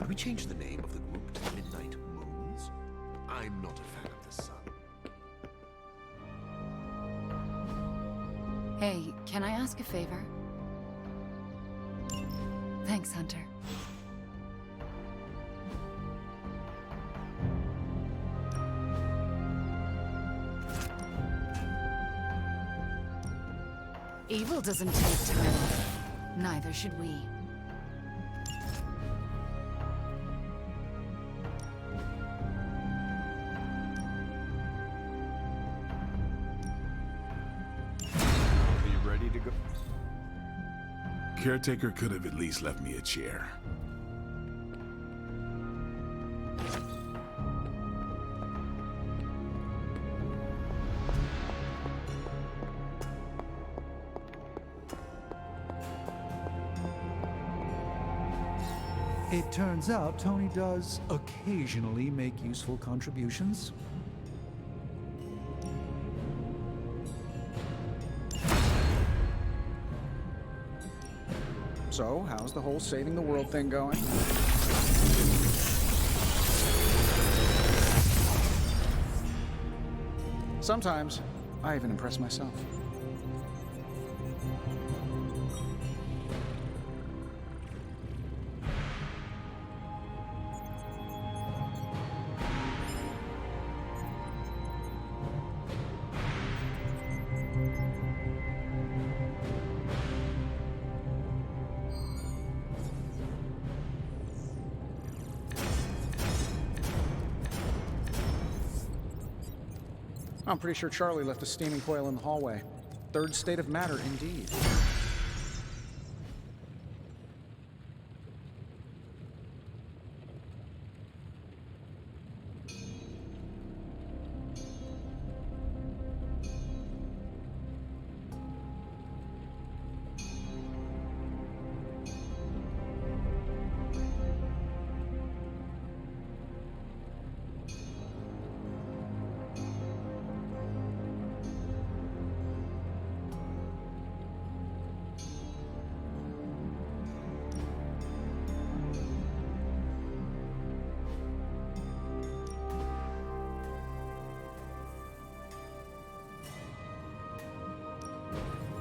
Could we change the name of the group to the Midnight Moons? I'm not a fan of the sun. Hey, can I ask a favor? Thanks, Hunter. Evil doesn't take time. Neither should we. Are you ready to go? Caretaker could have at least left me a chair. It turns out Tony does occasionally make useful contributions. So, how's the whole saving the world thing going? Sometimes, I even impress myself. I'm pretty sure Charlie left a steaming coil in the hallway. Third state of matter, indeed.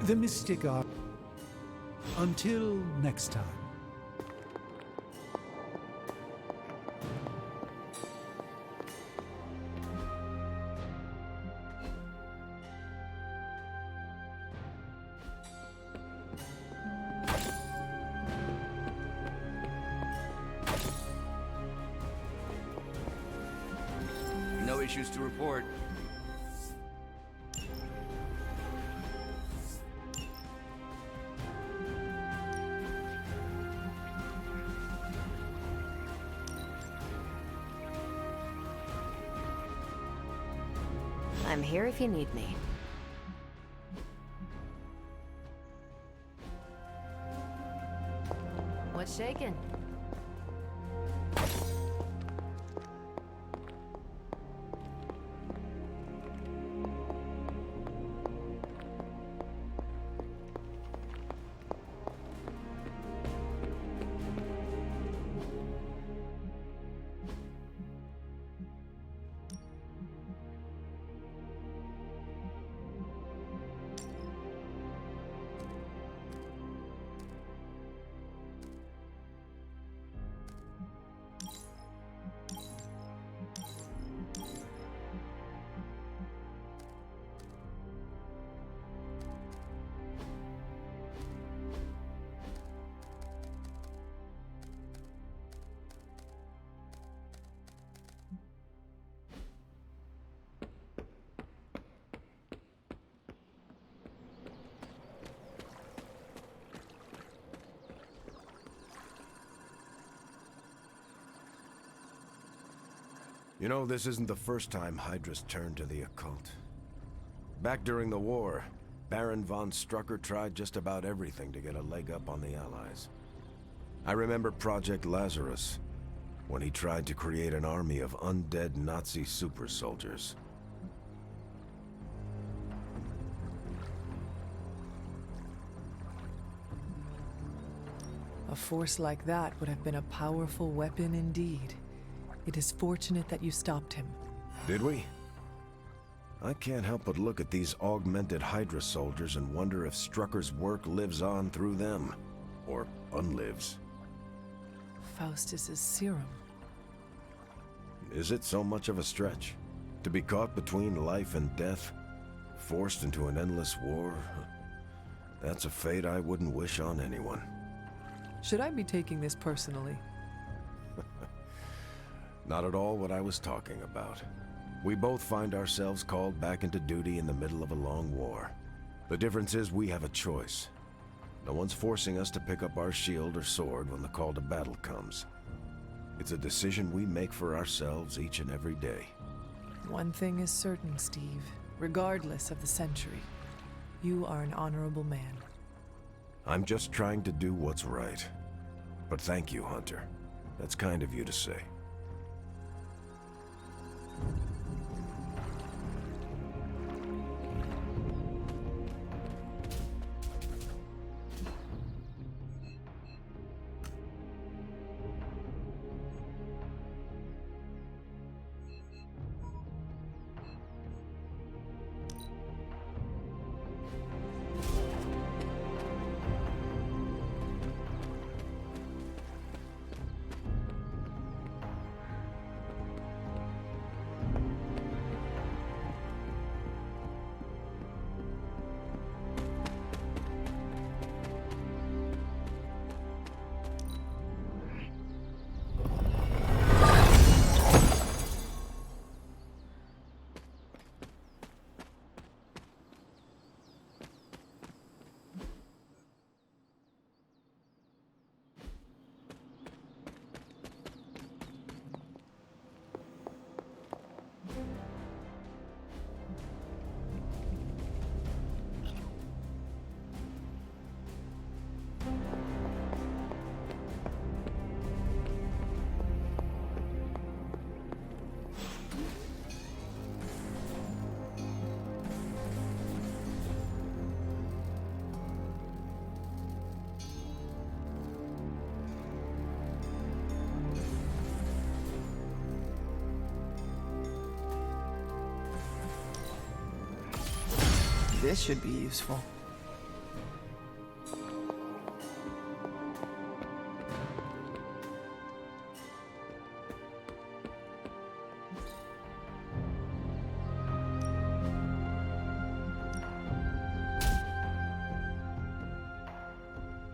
The Mystic Art. Until next time. No issues to report. I'm here if you need me. What's shaking? You know, this isn't the first time Hydra's turned to the occult. Back during the war, Baron von Strucker tried just about everything to get a leg up on the Allies. I remember Project Lazarus, when he tried to create an army of undead Nazi super soldiers. A force like that would have been a powerful weapon indeed. It is fortunate that you stopped him. Did we? I can't help but look at these augmented Hydra soldiers and wonder if Strucker's work lives on through them. Or unlives. Faustus's serum. Is it so much of a stretch? To be caught between life and death? Forced into an endless war? That's a fate I wouldn't wish on anyone. Should I be taking this personally? Not at all what I was talking about. We both find ourselves called back into duty in the middle of a long war. The difference is we have a choice. No one's forcing us to pick up our shield or sword when the call to battle comes. It's a decision we make for ourselves each and every day. One thing is certain, Steve. Regardless of the century, you are an honorable man. I'm just trying to do what's right. But thank you, Hunter. That's kind of you to say. This should be useful.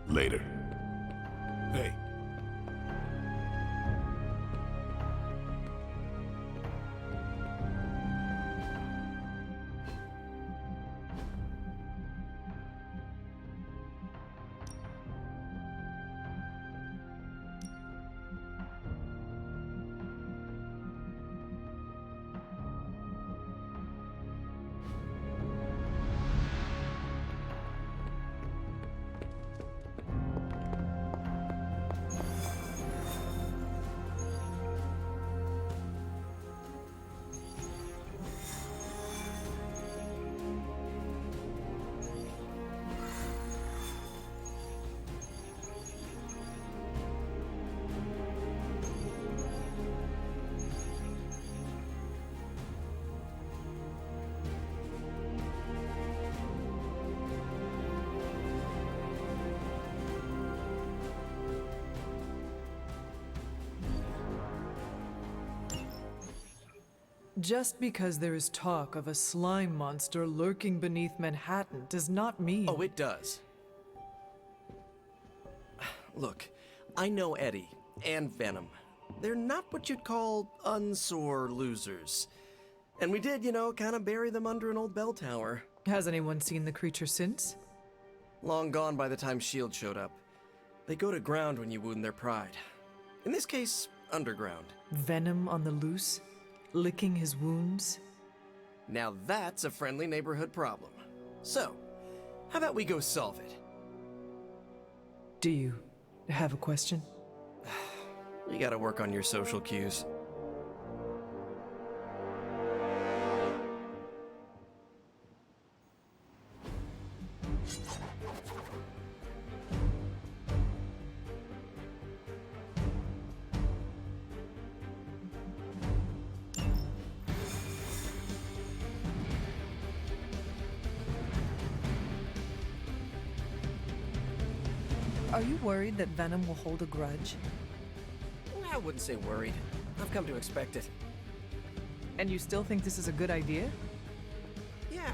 Later. Hey. Just because there is talk of a slime monster lurking beneath Manhattan does not mean... Oh, it does. Look, I know Eddie and Venom. They're not what you'd call unsore losers. And we did, you know, kind of bury them under an old bell tower. Has anyone seen the creature since? Long gone by the time S.H.I.E.L.D. showed up. They go to ground when you wound their pride. In this case, underground. Venom on the loose? Licking his wounds? Now that's a friendly neighborhood problem. So, how about we go solve it? Do you have a question? You gotta work on your social cues. Are you worried that Venom will hold a grudge? I wouldn't say worried. I've come to expect it. And you still think this is a good idea? Yeah.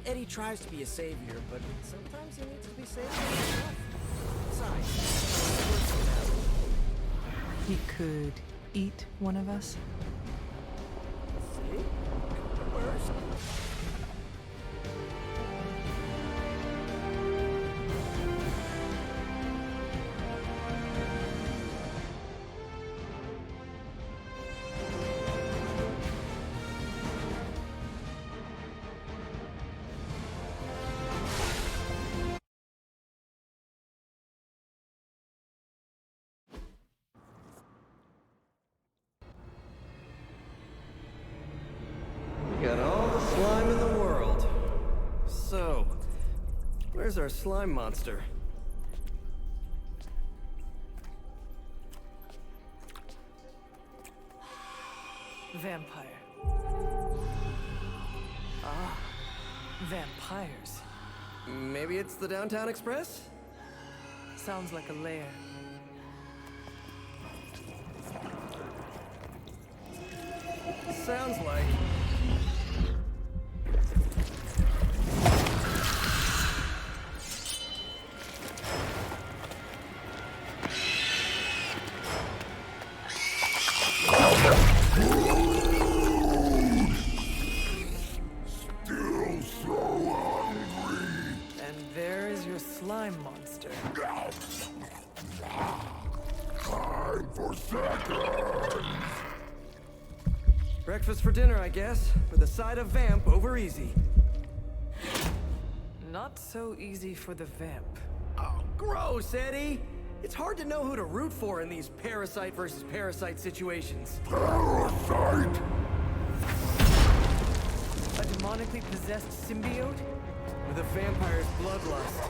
Eddie tries to be a savior, but sometimes he needs to be saved himself. Besides, He could eat one of us? see? The worst. Got all the slime in the world. So, where's our slime monster? Vampire. Ah, vampires. Maybe it's the Downtown Express? Sounds like a lair. Sounds like. And there is your slime monster. Time for seconds. Breakfast for dinner, I guess, with a side of vamp over easy. Not so easy for the vamp. Oh, gross, Eddie! It's hard to know who to root for in these parasite versus parasite situations. Parasite. A demonically possessed symbiote? With a vampire's bloodlust.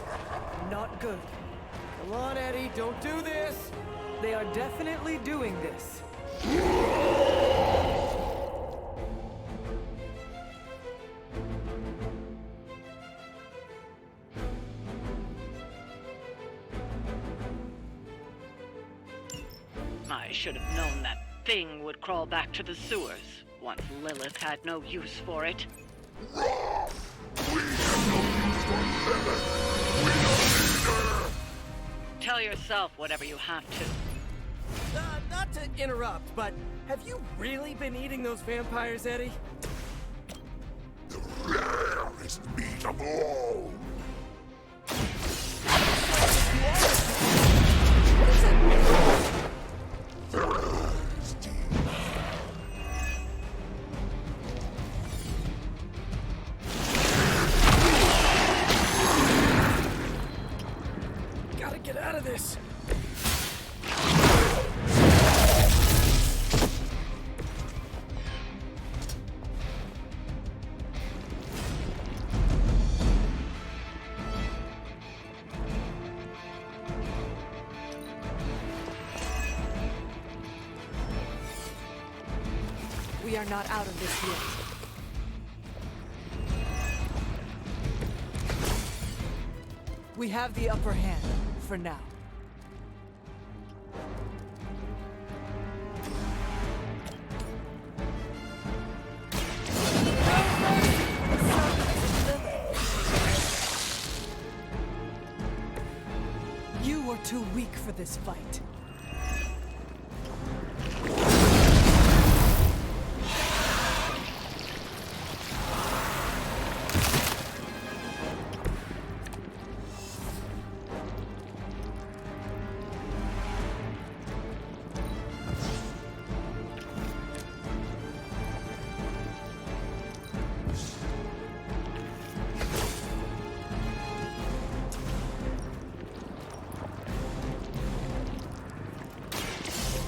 Not good. Come on, Eddie, don't do this! They are definitely doing this. I should have known that thing would crawl back to the sewers once Lilith had no use for it. Tell yourself whatever you have to. Not to interrupt, but have you really been eating those vampires, Eddie? The rarest meat of all. Gotta get out of this. We are not out of this yet. We have the upper hand, for now. You are too weak for this fight.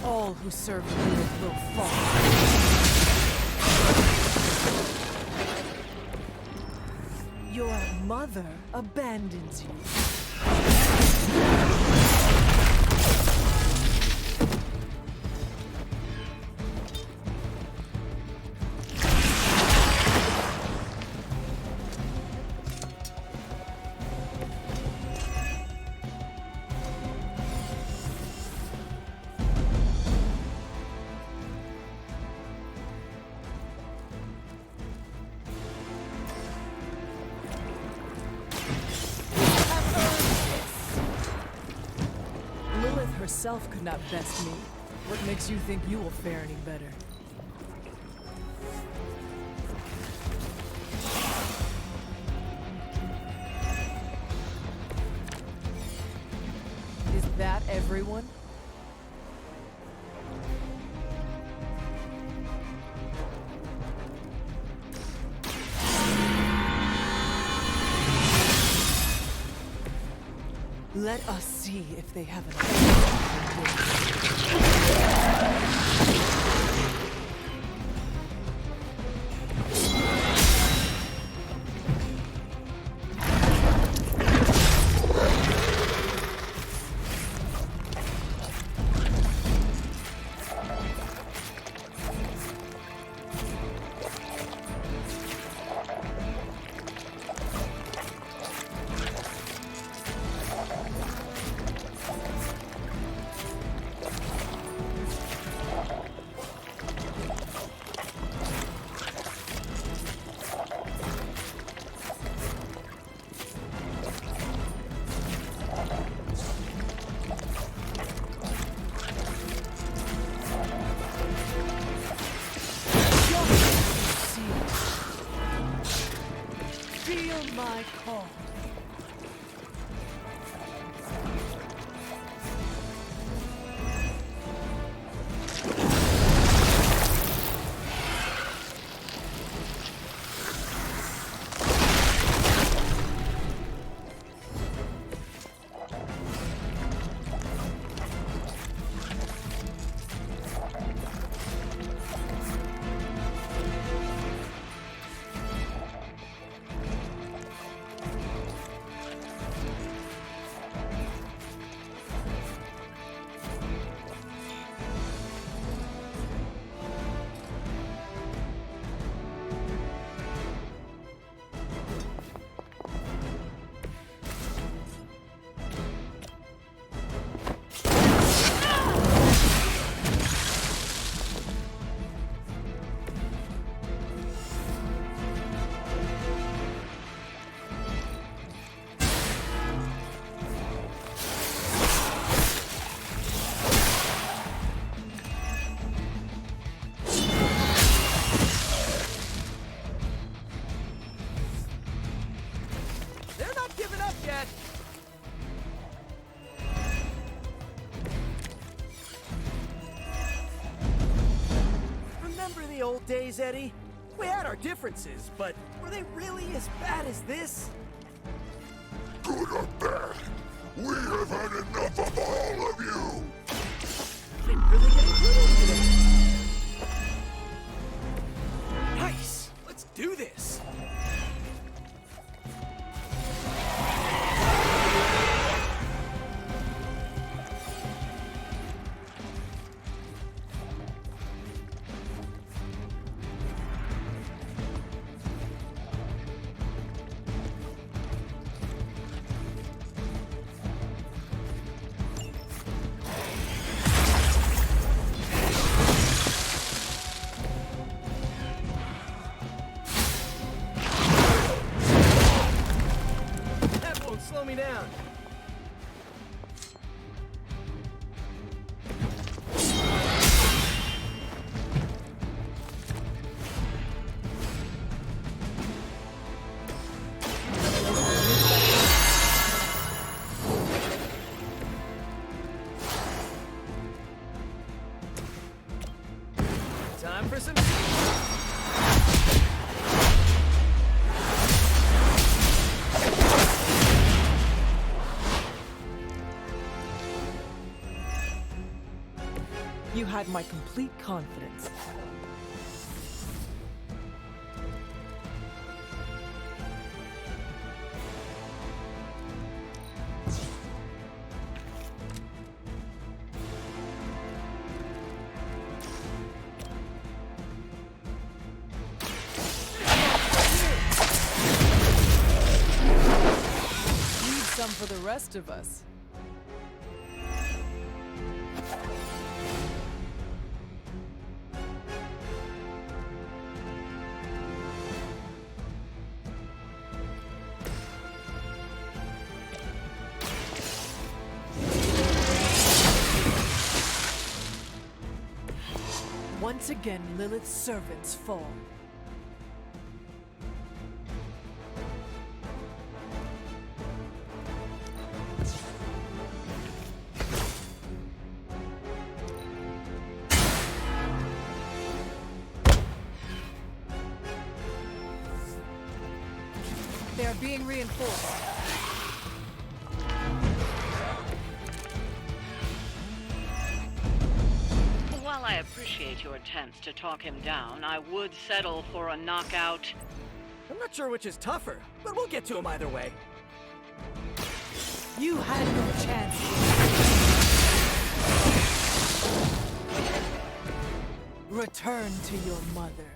All who serve Lilith will fall. Your mother abandons you. yourself could not best me. What makes you think you will fare any better? Is that everyone? Let us see if they have my call. Old days, Eddie? We had our differences, but were they really as bad as this? Good or bad, we have had enough of all of you! They really getting brutal today. Nice! Let's do this! Slow me down. Time for some... You had my complete confidence. Need some for the rest of us. Once again, Lilith's servants fall. They are being reinforced. While I appreciate your attempts to talk him down, I would settle for a knockout. I'm not sure which is tougher, but we'll get to him either way. You had no chance. Return to your mother.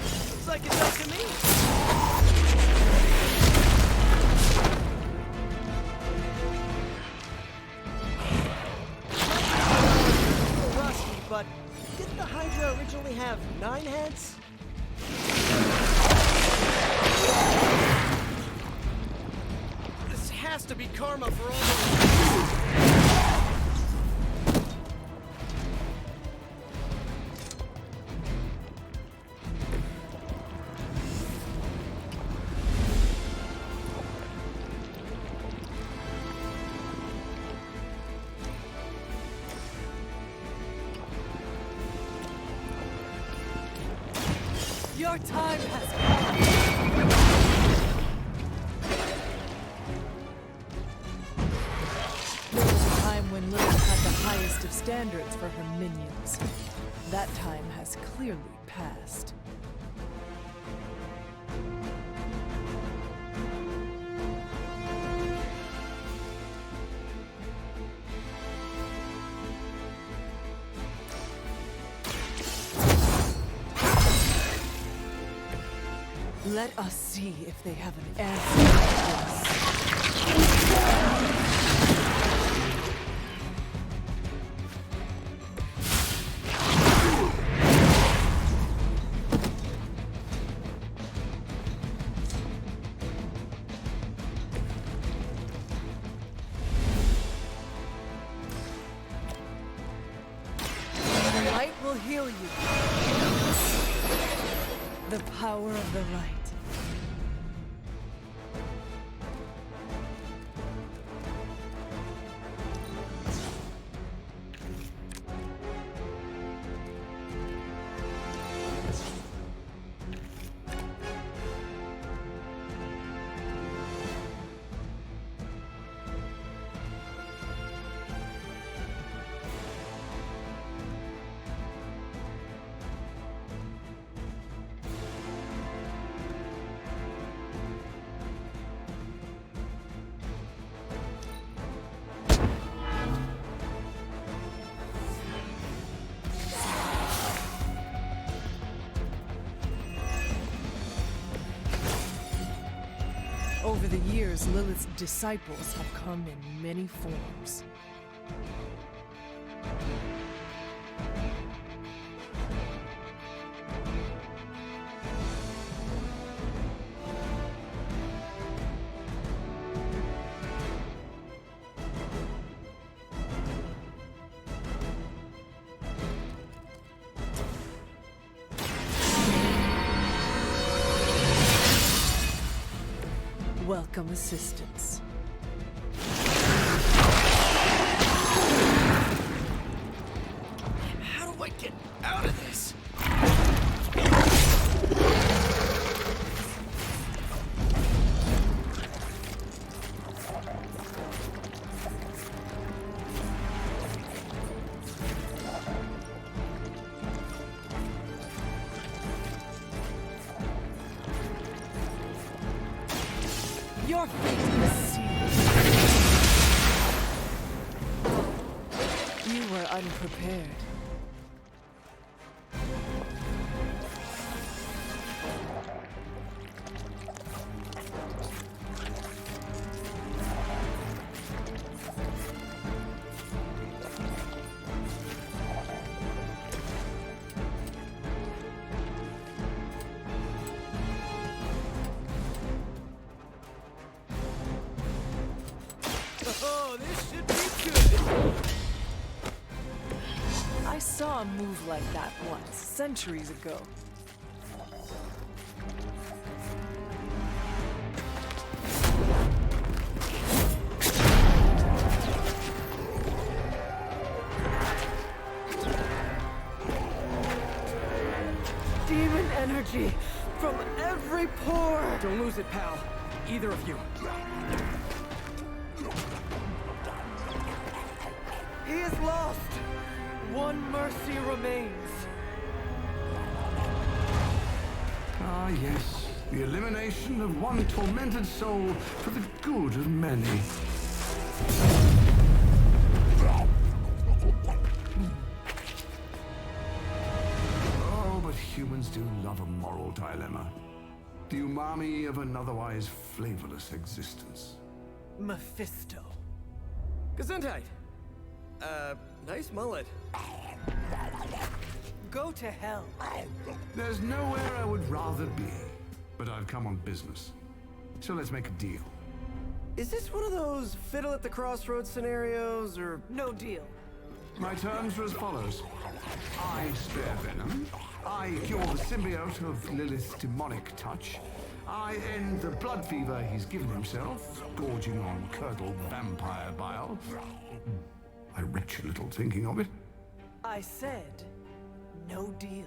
Looks like it's up to me. Rusty, but didn't the Hydra originally have 9 heads? This has to be karma for all the... Your time has come. There was a time when Lilith had the highest of standards for her minions. That time has clearly passed. Let us see if they have an answer to this. The light will heal you. The power of the light. Over the years, Lilith's disciples have come in many forms. Welcome assistance. How do I get out of this? Your fate is sealed. You were unprepared. saw a move like that once, centuries ago. Demon energy from every pore! Don't lose it, pal. Either of you. He is lost! One mercy remains. Ah, yes. The elimination of one tormented soul for the good of many. Oh, but humans do love a moral dilemma. The umami of an otherwise flavorless existence. Mephisto. Gesundheit. Nice mullet. Go to hell. There's nowhere I would rather be, but I've come on business. So let's make a deal. Is this one of those fiddle at the crossroads scenarios, or... No deal. My terms are as follows. I spare Venom. I cure the symbiote of Lilith's demonic touch. I end the blood fever he's given himself, gorging on curdled vampire bile. I retch a little thinking of it. I said, no deal.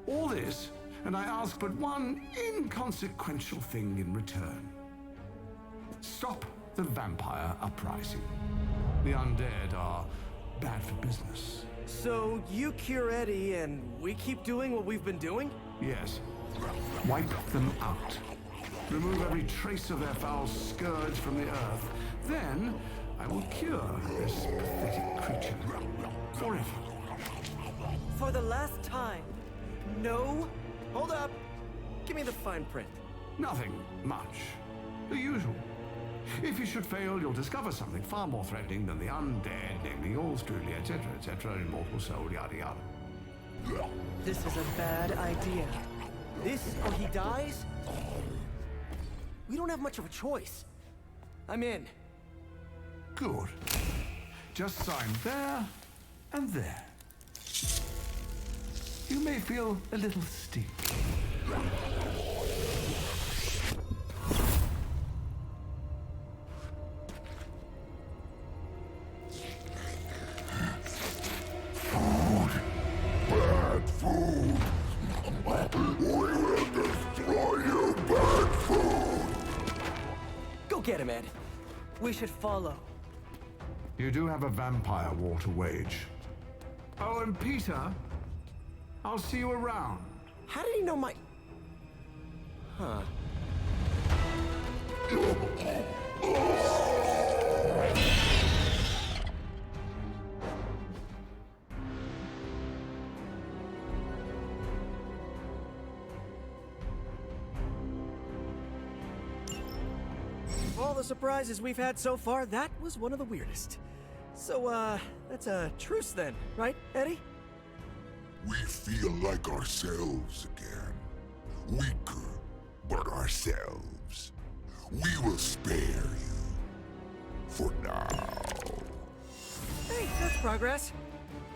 All this, and I ask but one inconsequential thing in return. Stop the vampire uprising. The undead are bad for business. So you cure Eddie, and we keep doing what we've been doing? Yes. Wipe them out. Remove every trace of their foul scourge from the earth. Then I will cure this pathetic creature forever. For the last time, no. Hold up. Give me the fine print. Nothing much. The usual. If you should fail, you'll discover something far more threatening than the undead, namely yours truly, etc., immortal soul, yada yada. This is a bad idea. This, or he dies? We don't have much of a choice. I'm in. Good. Just sign there and there. You may feel a little sting. Bad food! We will destroy you, bad food! Go get him, Ed. We should follow. You do have a vampire war to wage. Oh, and Peter, I'll see you around. How did he know my... Huh. Of all the surprises we've had so far, that was one of the weirdest. So, that's a truce then, right, Eddie? We feel like ourselves again. Weaker, but ourselves. We will spare you. For now. Hey, that's progress.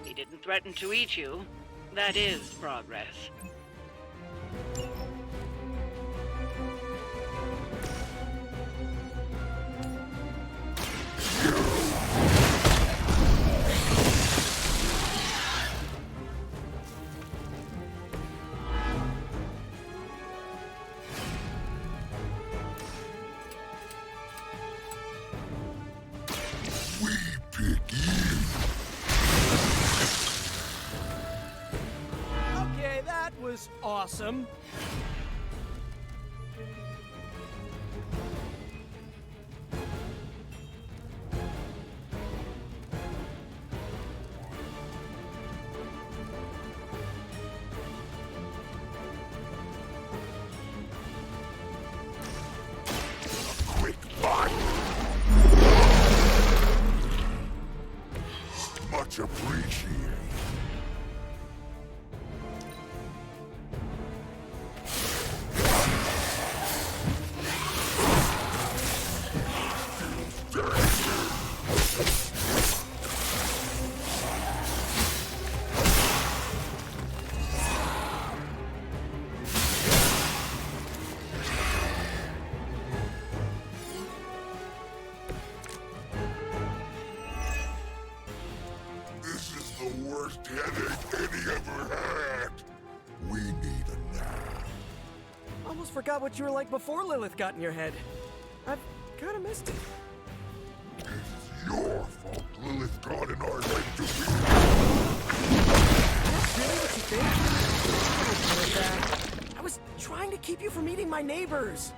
He didn't threaten to eat you. That is progress. We pick you. Okay, that was awesome. Quick bot. Much appreciated. worst headache Eddie ever had. We need a nap. Almost forgot what you were like before Lilith got in your head. I've kind of missed it. It's your fault Lilith got in our head to be. That's really what you think? I was trying to keep you from eating my neighbors.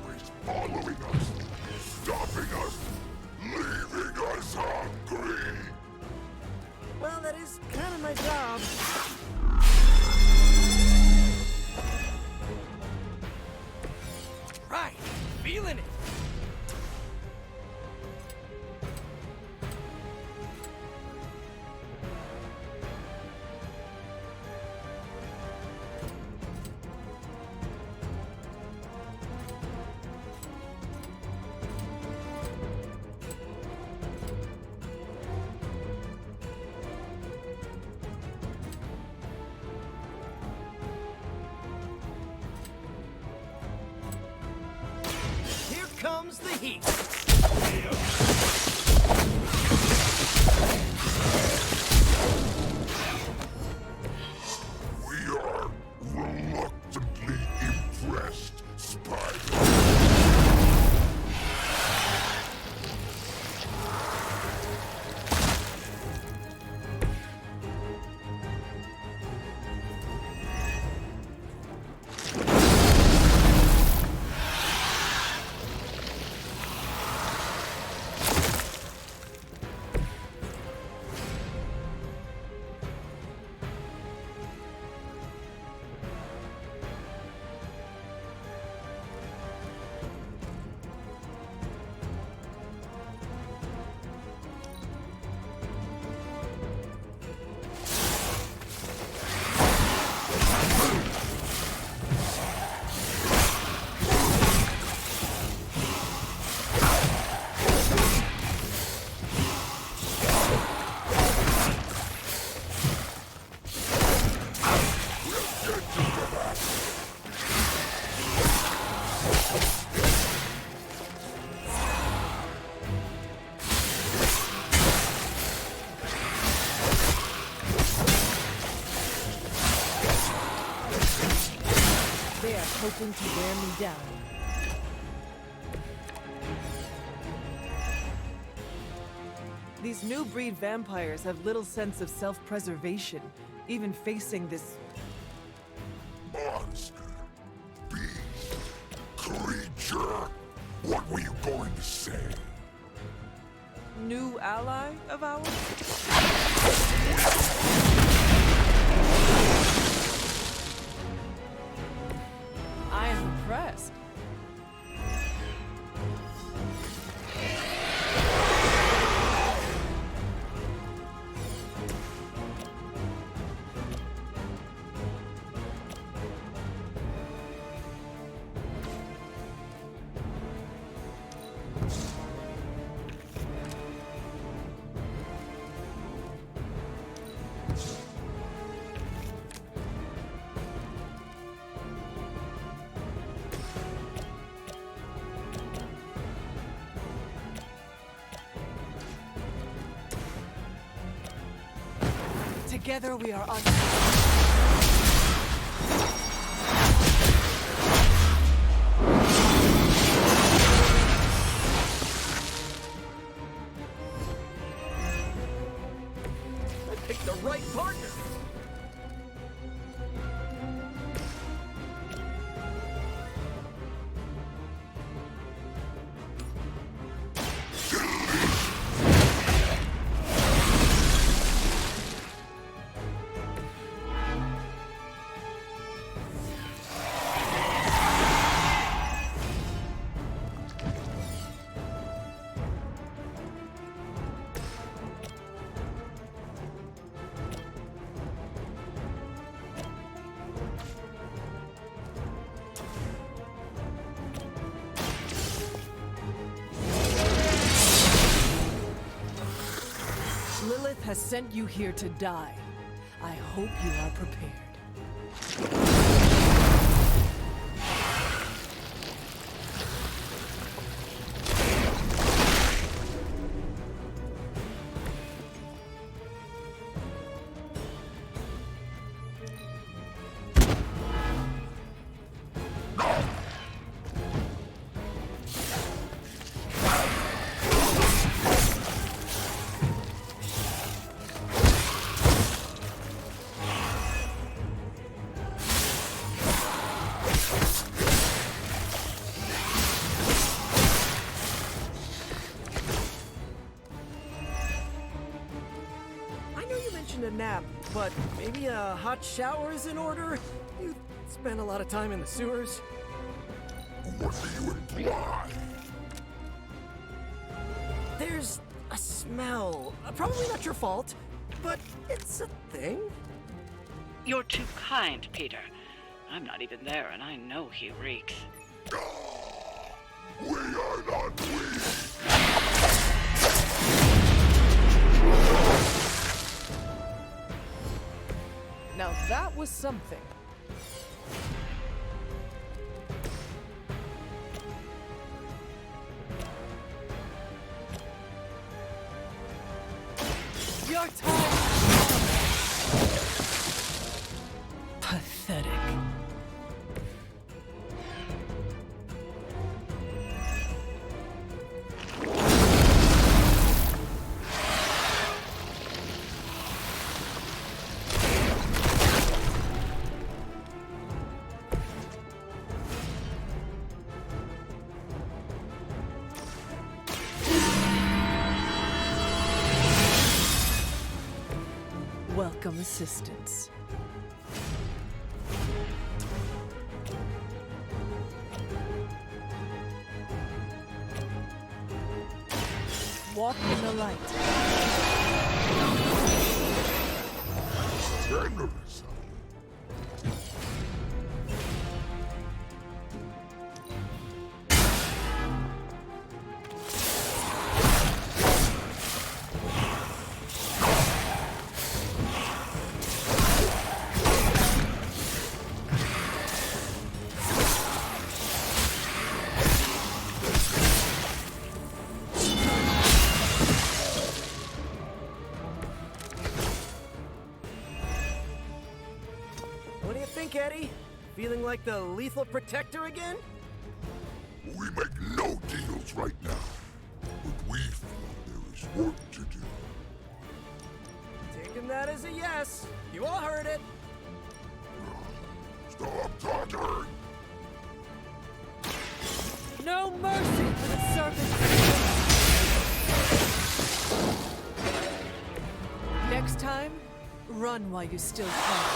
Always following us, stopping us, leaving us hungry. Well, that is kind of my job. Right, feeling it. Comes the heat. We are reluctantly impressed, Spider. Hoping to wear me down. These new breed vampires have little sense of self-preservation, even facing this Monster, beast, creature. What were you going to say? new ally of ours. I am impressed. Together we are I picked the right partner. Lilith has sent you here to die. I hope you are prepared. mentioned a nap, but maybe a hot shower is in order? You spend a lot of time in the sewers. What do you imply? There's a smell. Probably not your fault, but it's a thing. You're too kind, Peter. I'm not even there, and I know he reeks. We are not weak! Now that was something. Your time. Pathetic. Welcome assistance. Walk in the light. Generous. What do you think, Eddie? Feeling like the lethal protector again? We make no deals right now, but we feel there is work to do. Taking that as a yes. You all heard it. Stop talking! No mercy for the serpent. Next time, run while you still can.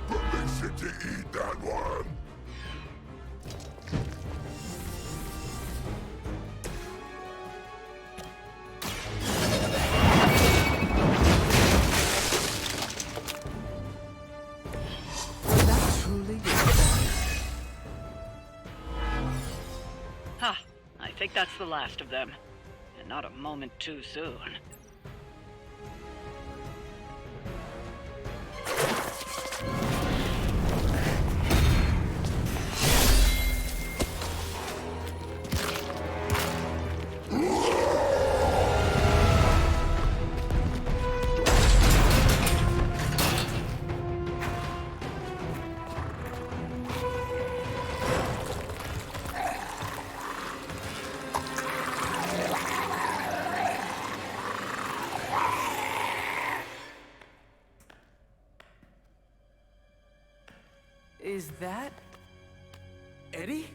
Permission to eat that one? Was that truly Ha! I think that's the last of them. And not a moment too soon. Is that? Eddie?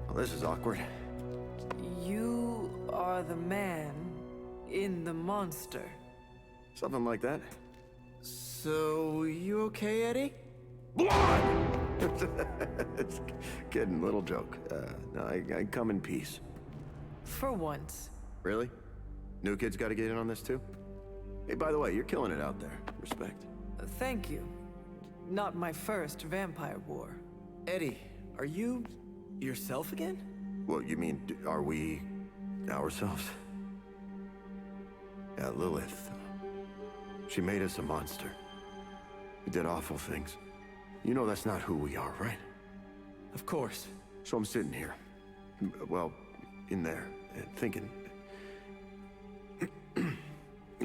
Well, this is awkward. You are the man in the monster. Something like that. So, you okay, Eddie? Blood! It's kidding, little joke. No, I come in peace. For once. Really? New kids got to get in on this too? Hey, by the way, you're killing it out there. Respect. Thank you. Not my first vampire war. Eddie, are you yourself again? Well, you mean, are we ourselves? Yeah, Lilith. She made us a monster. We did awful things. You know that's not who we are, right? Of course. So I'm sitting here. Well, in there, thinking.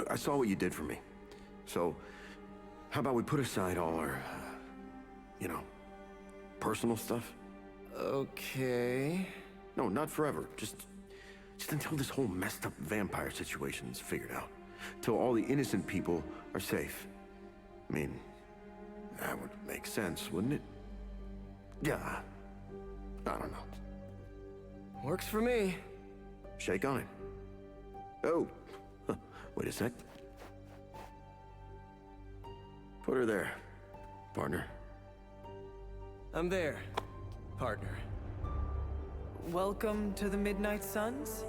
I saw what you did for me. So, how about we put aside all our, you know, personal stuff? Okay. No, not forever. Just until this whole messed up vampire situation's figured out. Till all the innocent people are safe. I mean, that would make sense, wouldn't it? Yeah. I don't know. Works for me. Shake on it. Oh, wait a sec. Put her there, partner. I'm there, partner. Welcome to the Midnight Suns?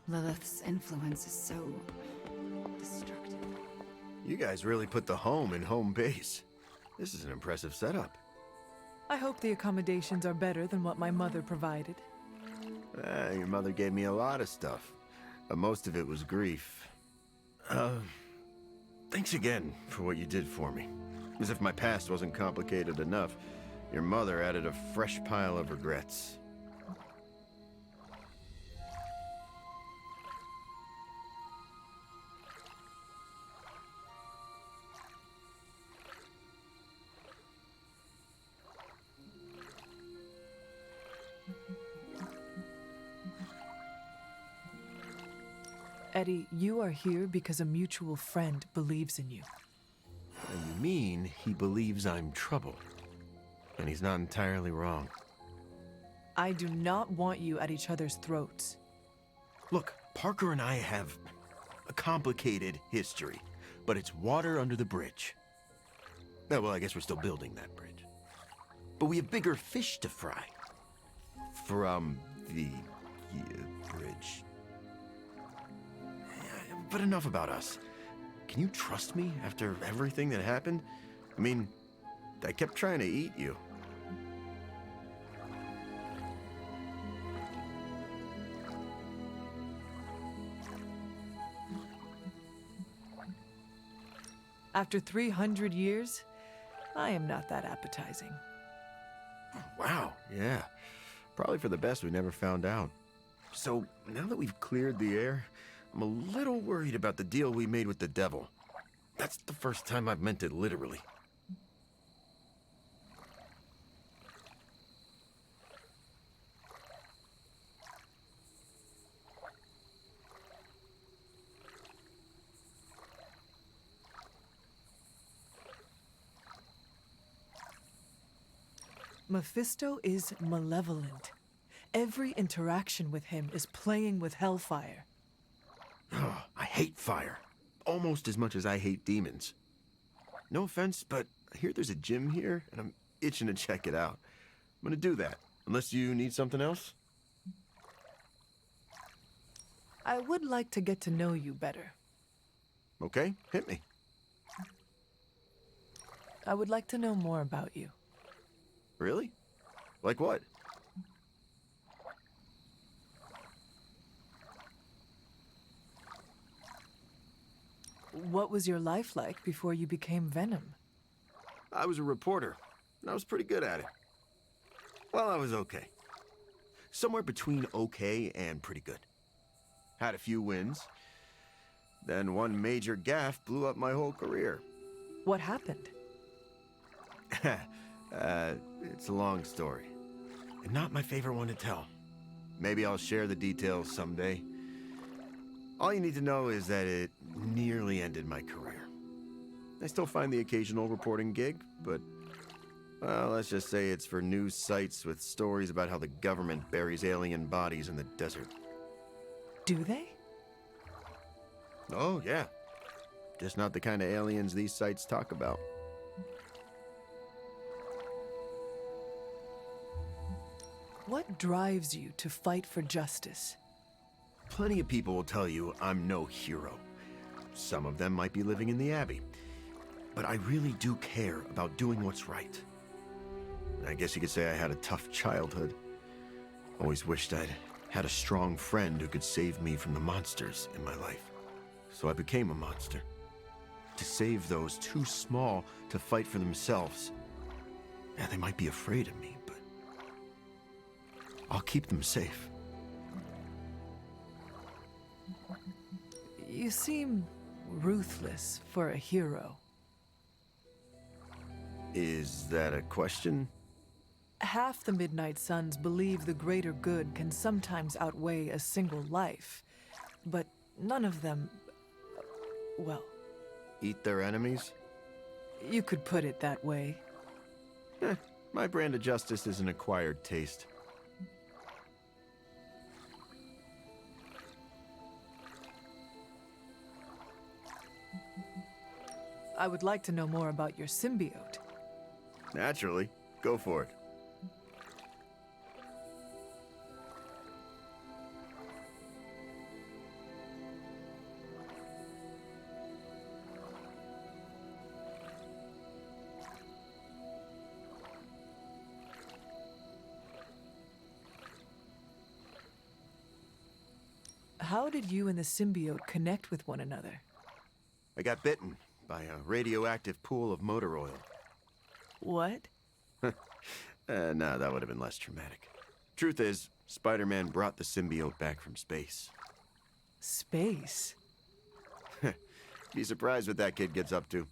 Lilith's influence is so destructive. You guys really put the home in home base. This is an impressive setup. I hope the accommodations are better than what my mother provided. Your mother gave me a lot of stuff. Most of it was grief. Thanks again for what you did for me. As if my past wasn't complicated enough, your mother added a fresh pile of regrets. Eddie, you are here because a mutual friend believes in you. And you mean he believes I'm trouble. And he's not entirely wrong. I do not want you at each other's throats. Look, Parker and I have a complicated history, but it's water under the bridge. Well, I guess we're still building that bridge. But we have bigger fish to fry. From the bridge. But enough about us. Can you trust me after everything that happened? I mean, I kept trying to eat you. After 300 years, I am not that appetizing. Wow, yeah. Probably for the best we never found out. So, now that we've cleared the air, I'm a little worried about the deal we made with the devil. That's the first time I've meant it literally. Mephisto is malevolent. Every interaction with him is playing with hellfire. Oh, I hate fire. Almost as much as I hate demons. No offense, but I hear there's a gym here, and I'm itching to check it out. I'm gonna do that, unless you need something else? I would like to get to know you better. Okay, hit me. I would like to know more about you. Really? Like what? What was your life like before you became Venom? I was a reporter, and I was pretty good at it. Well, I was okay. Somewhere between okay and pretty good. Had a few wins. Then one major gaffe blew up my whole career. What happened? It's a long story. And not my favorite one to tell. Maybe I'll share the details someday. All you need to know is that it nearly ended my career. I still find the occasional reporting gig, but, well, let's just say it's for news sites with stories about how the government buries alien bodies in the desert. Do they? Oh, yeah. Just not the kind of aliens these sites talk about. What drives you to fight for justice? Plenty of people will tell you I'm no hero. Some of them might be living in the Abbey. But I really do care about doing what's right. I guess you could say I had a tough childhood. Always wished I'd had a strong friend who could save me from the monsters in my life. So I became a monster. To save those too small to fight for themselves. Yeah, they might be afraid of me, but I'll keep them safe. You seem ruthless for a hero. Is that a question? Half the Midnight Suns believe the greater good can sometimes outweigh a single life, but none of them, well... Eat their enemies? You could put it that way. My brand of justice is an acquired taste. I would like to know more about your symbiote. Naturally. Go for it. How did you and the symbiote connect with one another? I got bitten by a radioactive pool of motor oil. What? No, that would have been less traumatic. Truth is, Spider-Man brought the symbiote back from space. Space? Be surprised what that kid gets up to.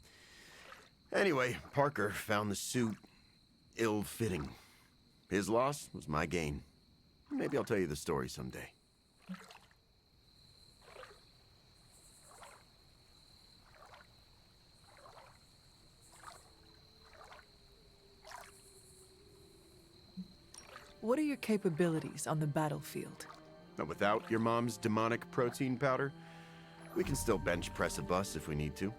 Anyway, Parker found the suit ill-fitting. His loss was my gain. Maybe I'll tell you the story someday. What are your capabilities on the battlefield? But without your mom's demonic protein powder, we can still bench press a bus if we need to.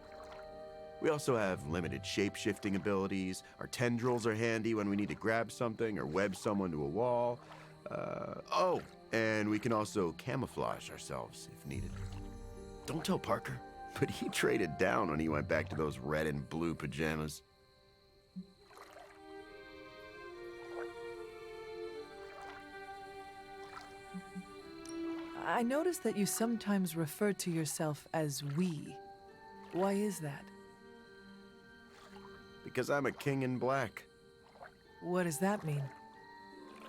We also have limited shape-shifting abilities. Our tendrils are handy when we need to grab something or web someone to a wall. Oh, and we can also camouflage ourselves if needed. Don't tell Parker, but he traded down when he went back to those red and blue pajamas. I noticed that you sometimes refer to yourself as we. Why is that? Because I'm a king in black. What does that mean?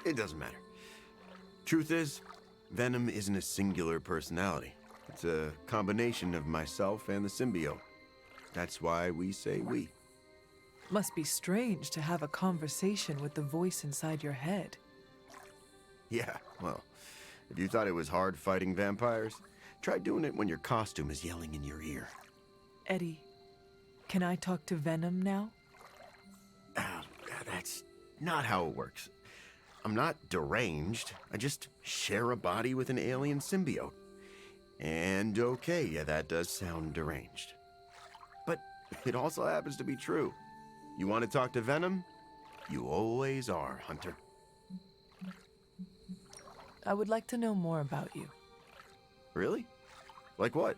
It doesn't matter. Truth is, Venom isn't a singular personality. It's a combination of myself and the symbiote. That's why we say we. Must be strange to have a conversation with the voice inside your head. Yeah, well, if you thought it was hard fighting vampires, try doing it when your costume is yelling in your ear. Eddie, can I talk to Venom now? That's not how it works. I'm not deranged. I just share a body with an alien symbiote. And okay, yeah, that does sound deranged. But it also happens to be true. You want to talk to Venom? You always are, Hunter. I would like to know more about you. Really? Like what?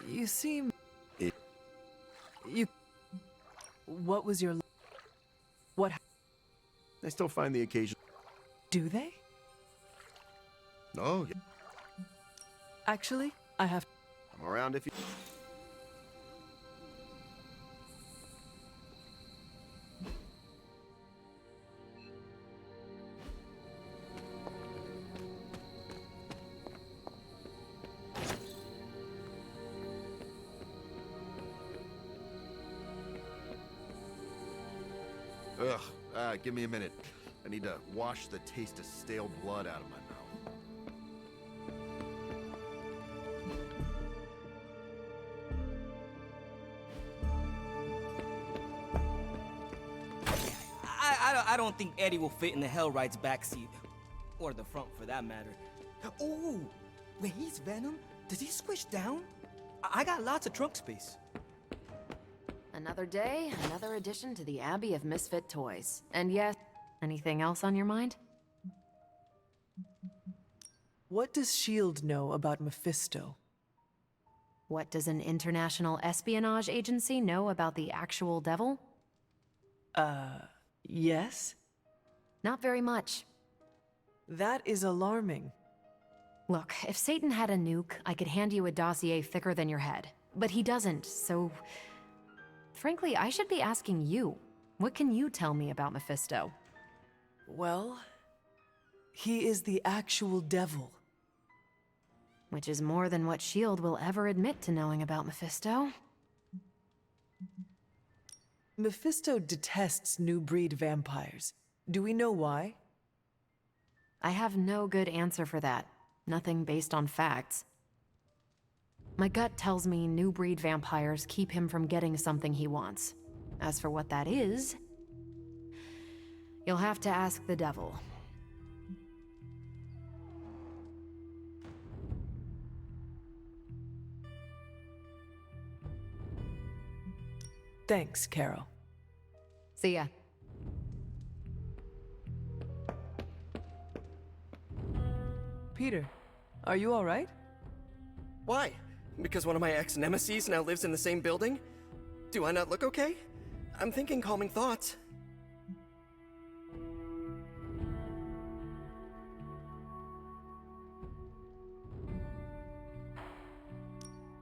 You seem... What was your... What... I still find the occasion... Do they? Oh, yeah. Actually, I have... I'm around if you... Ugh, give me a minute. I need to wash the taste of stale blood out of my mouth. I don't think Eddie will fit in the Hellride's backseat. Or the front, for that matter. Oh! When he's Venom, does he squish down? I got lots of trunk space. Another day, another addition to the Abbey of Misfit Toys. And yes, anything else on your mind? What does S.H.I.E.L.D. know about Mephisto? What does an international espionage agency know about the actual devil? Yes? Not very much. That is alarming. Look, if Satan had a nuke, I could hand you a dossier thicker than your head. But he doesn't, so... Frankly, I should be asking you. What can you tell me about Mephisto? Well, he is the actual devil. Which is more than what S.H.I.E.L.D. will ever admit to knowing about Mephisto. Mephisto detests new breed vampires. Do we know why? I have no good answer for that. Nothing based on facts. My gut tells me new breed vampires keep him from getting something he wants. As for what that is, you'll have to ask the devil. Thanks, Carol. See ya. Peter, are you all right? Why? Because one of my ex-nemeses now lives in the same building? Do I not look okay? I'm thinking calming thoughts.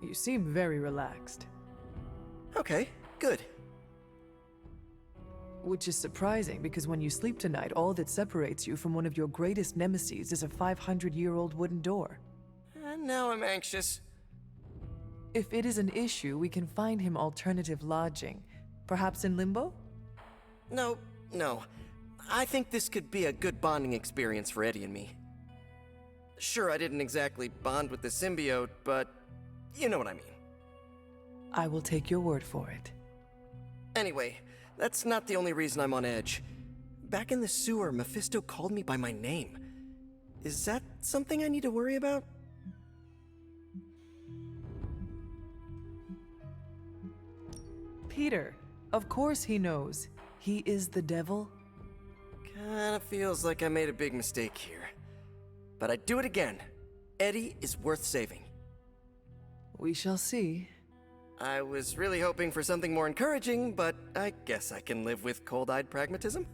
You seem very relaxed. Okay, good. Which is surprising, because when you sleep tonight, all that separates you from one of your greatest nemeses is a 500-year-old wooden door. And now I'm anxious. If it is an issue, we can find him alternative lodging. Perhaps in Limbo? No. I think this could be a good bonding experience for Eddie and me. Sure, I didn't exactly bond with the symbiote, but you know what I mean. I will take your word for it. Anyway, that's not the only reason I'm on edge. Back in the sewer, Mephisto called me by my name. Is that something I need to worry about? Peter, of course he knows. He is the devil. Kinda feels like I made a big mistake here. But I'd do it again. Eddie is worth saving. We shall see. I was really hoping for something more encouraging, but I guess I can live with cold-eyed pragmatism.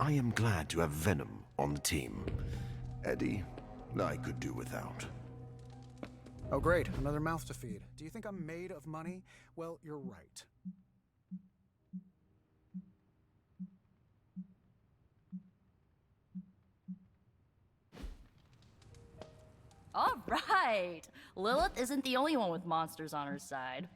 I am glad to have Venom on the team. Eddie, I could do without. Oh great, another mouth to feed. Do you think I'm made of money? Well, you're right. All right! Lilith isn't the only one with monsters on her side.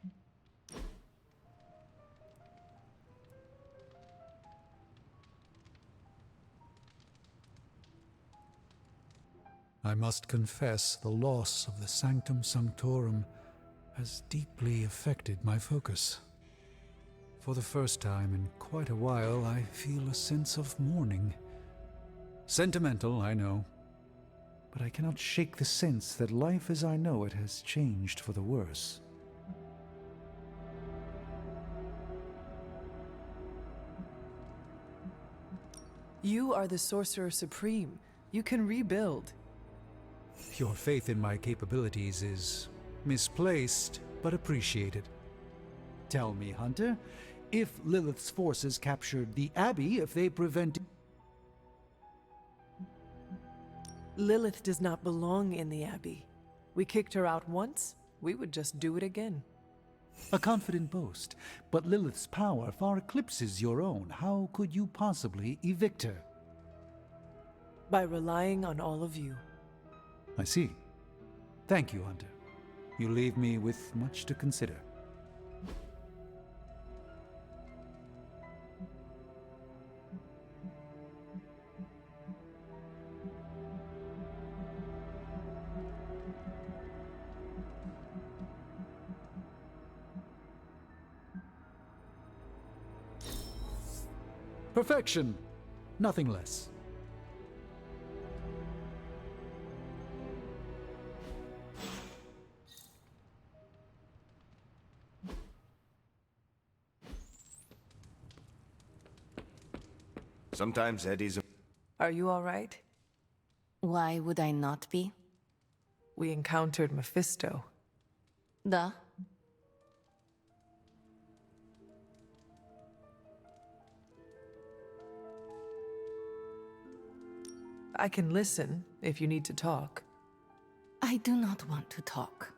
I must confess the loss of the Sanctum Sanctorum has deeply affected my focus. For the first time in quite a while, I feel a sense of mourning. Sentimental, I know, but I cannot shake the sense that life as I know it has changed for the worse. You are the Sorcerer Supreme. You can rebuild. Your faith in my capabilities is misplaced, but appreciated. Tell me, Hunter, if Lilith's forces captured the Abbey, if they prevented... Lilith does not belong in the Abbey. We kicked her out once, we would just do it again. A confident boast, but Lilith's power far eclipses your own. How could you possibly evict her? By relying on all of you. I see. Thank you, Hunter. You leave me with much to consider. Perfection! Nothing less. Sometimes Eddie's a... Are you all right? Why would I not be? We encountered Mephisto. Duh. I can listen if you need to talk. I do not want to talk.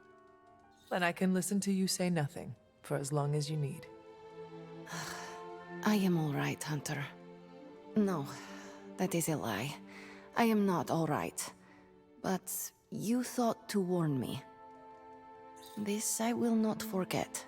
And I can listen to you say nothing for as long as you need. I am all right, Hunter. No, that is a lie. I am not all right. But you thought to warn me. This I will not forget.